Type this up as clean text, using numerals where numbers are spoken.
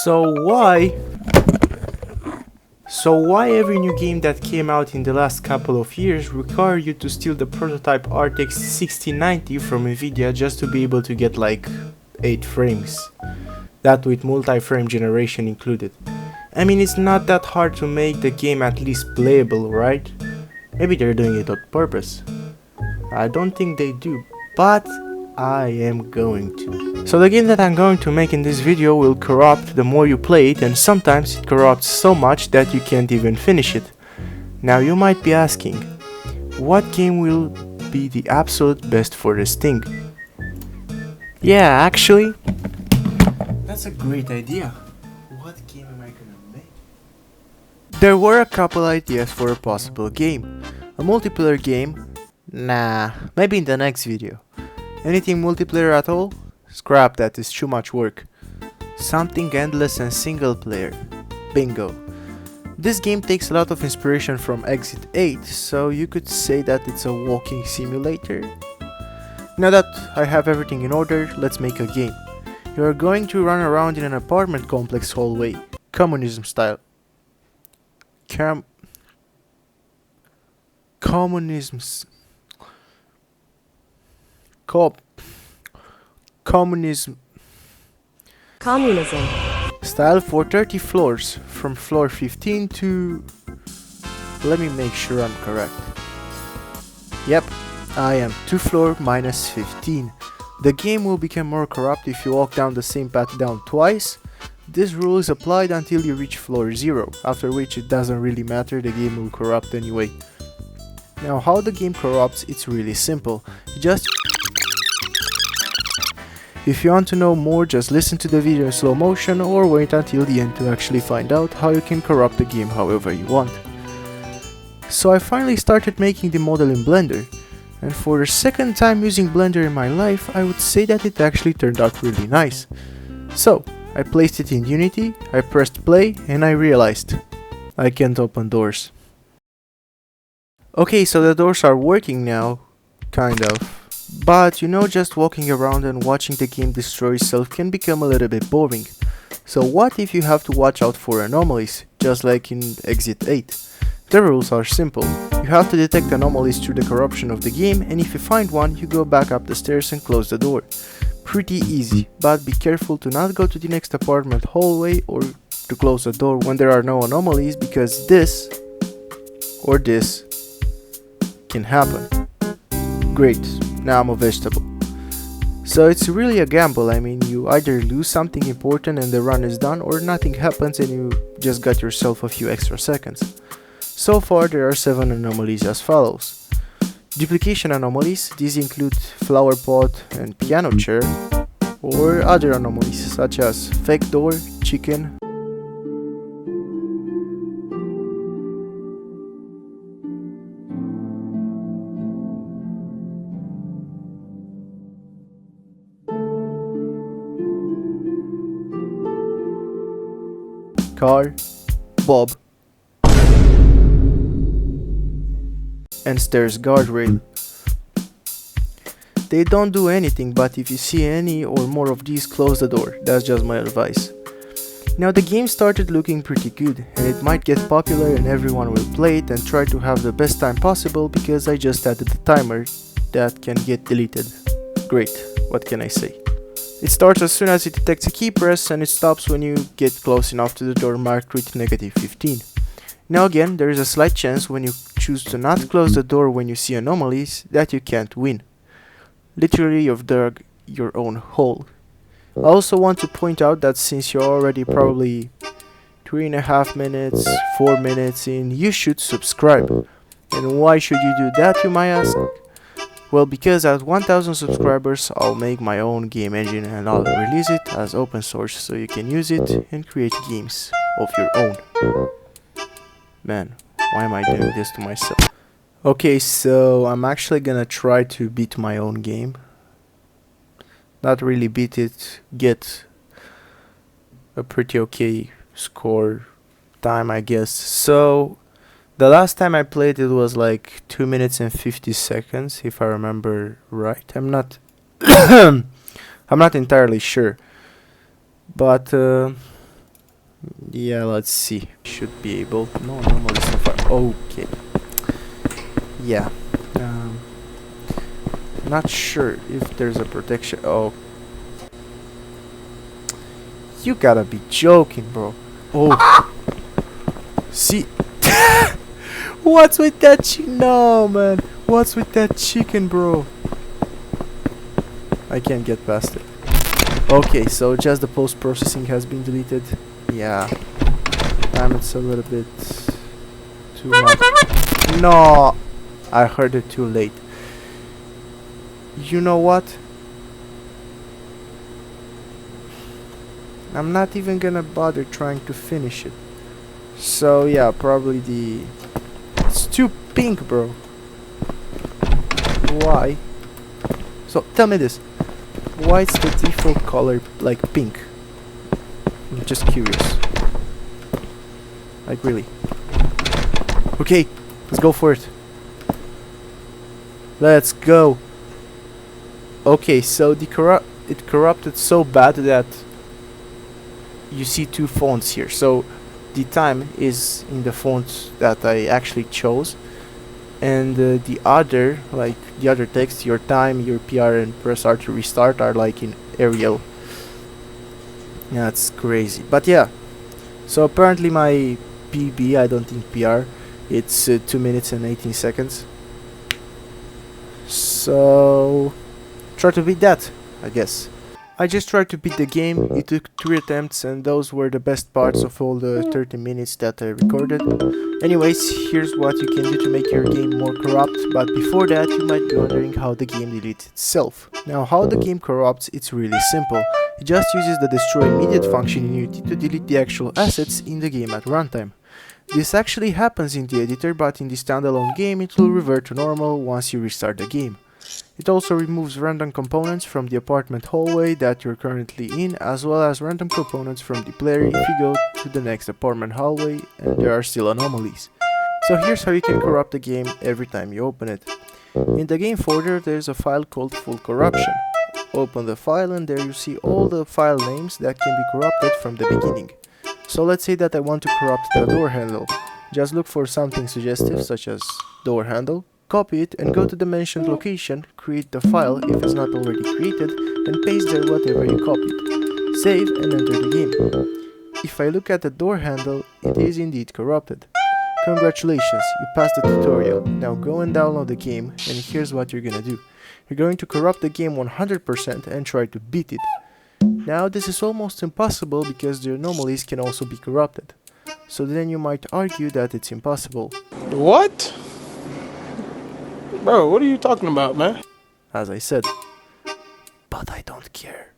So why every new game that came out in the last couple of years require you to steal the prototype RTX 6090 from Nvidia just to be able to get like 8 frames? That with multi-frame generation included. I mean, it's not that hard to make the game at least playable, right? Maybe they're doing it on purpose. I don't think they do, but I am going to. So the game that I'm going to make in this video will corrupt the more you play it, and sometimes it corrupts so much that you can't even finish it. Now you might be asking, what game will be the absolute best for this thing? Yeah, actually, that's a great idea. What game am I gonna make? There were a couple ideas for a possible game. A multiplayer game? Nah, maybe in the next video. Anything multiplayer at all? Scrap that, is too much work. Something endless and single player. Bingo. This game takes a lot of inspiration from Exit 8, so you could say that it's a walking simulator. Now that I have everything in order, let's make a game. You are going to run around in an apartment complex hallway, communism style. Communism style for 30 floors, from floor 15 to... Let me make sure I'm correct. Yep, I am 2 floor minus 15. The game will become more corrupt if you walk down the same path down twice. This rule is applied until you reach floor 0, after which it doesn't really matter, the game will corrupt anyway. Now how the game corrupts, it's really simple. If you want to know more, just listen to the video in slow motion or wait until the end to actually find out how you can corrupt the game however you want. So I finally started making the model in Blender, and for the second time using Blender in my life, I would say that it actually turned out really nice. So I placed it in Unity, I pressed play, and I realized I can't open doors. Okay, so the doors are working now, kind of. But you know, just walking around and watching the game destroy itself can become a little bit boring. So what if you have to watch out for anomalies, just like in Exit 8? The rules are simple. You have to detect anomalies through the corruption of the game, and if you find one, you go back up the stairs and close the door. Pretty easy, but be careful to not go to the next apartment hallway or to close the door when there are no anomalies, because this or this can happen. Great, now I'm a vegetable. So it's really a gamble. I mean, you either lose something important and the run is done, or nothing happens and you just got yourself a few extra seconds. So far there are 7 anomalies as follows. Duplication anomalies, these include flower pot and piano chair, or other anomalies such as fake door, chicken, car, Bob, and stairs guardrail. They don't do anything, but if you see any or more of these, close the door. That's just my advice. Now the game started looking pretty good, and it might get popular and everyone will play it and try to have the best time possible, because I just added the timer that can get deleted. Great, what can I say? It starts as soon as it detects a key press, and it stops when you get close enough to the door marked with -15. Now again, there is a slight chance when you choose to not close the door when you see anomalies that you can't win. Literally, you've dug your own hole. I also want to point out that since you're already probably 3.5 minutes, 4 minutes in, you should subscribe. And why should you do that, you might ask? Well, because at 1000 subscribers I'll make my own game engine and I'll release it as open source so you can use it and create games of your own. Man, why am I doing this to myself? Okay, so I'm actually gonna try to beat my own game. Not really beat it, get a pretty okay score time, I guess. So the last time I played it was like 2 minutes and 50 seconds, if I remember right. I'm not I'm not entirely sure. But Yeah, let's see. Should be able. No, normally so far. Okay. Yeah. Um, Not sure if there's a protection. Oh. You gotta be joking, bro. Oh. See. What's with that no, man. What's with that chicken, bro? I can't get past it. Okay, so just the post-processing has been deleted. Yeah. It's a little bit too much. No! I heard it too late. You know what? I'm not even gonna bother trying to finish it. So yeah, probably the... It's too pink, bro. Why? So tell me this. Why is the default color like pink? I'm just curious. Like really. Okay, let's go for it. Let's go. Okay, so it corrupted so bad that you see two fonts here. So the time is in the font that I actually chose, and the other, like the other text, your time, your PR, and press R to restart are like in Arial. Yeah, that's crazy. But yeah, so apparently my PB, I don't think PR, it's 2 minutes and 18 seconds. So try to beat that, I guess. I just tried to beat the game. It took 3 attempts, and those were the best parts of all the 30 minutes that I recorded. Anyways, here's what you can do to make your game more corrupt, but before that you might be wondering how the game deletes itself. Now, how the game corrupts, it's really simple. It just uses the destroy immediate function in Unity to delete the actual assets in the game at runtime. This actually happens in the editor, but in the standalone game it will revert to normal once you restart the game. It also removes random components from the apartment hallway that you're currently in, as well as random components from the player if you go to the next apartment hallway and there are still anomalies. So here's how you can corrupt the game every time you open it. In the game folder there's a file called full corruption. Open the file and there you see all the file names that can be corrupted from the beginning. So let's say that I want to corrupt the door handle. Just look for something suggestive such as door handle, copy it and go to the mentioned location, create the file if it's not already created, and paste there whatever you copied. Save and enter the game. If I look at the door handle, it is indeed corrupted. Congratulations, you passed the tutorial. Now go and download the game, and here's what you're gonna do. You're going to corrupt the game 100% and try to beat it. Now this is almost impossible because the anomalies can also be corrupted. So then you might argue that it's impossible. What? Bro, what are you talking about, man? As I said. But I don't care.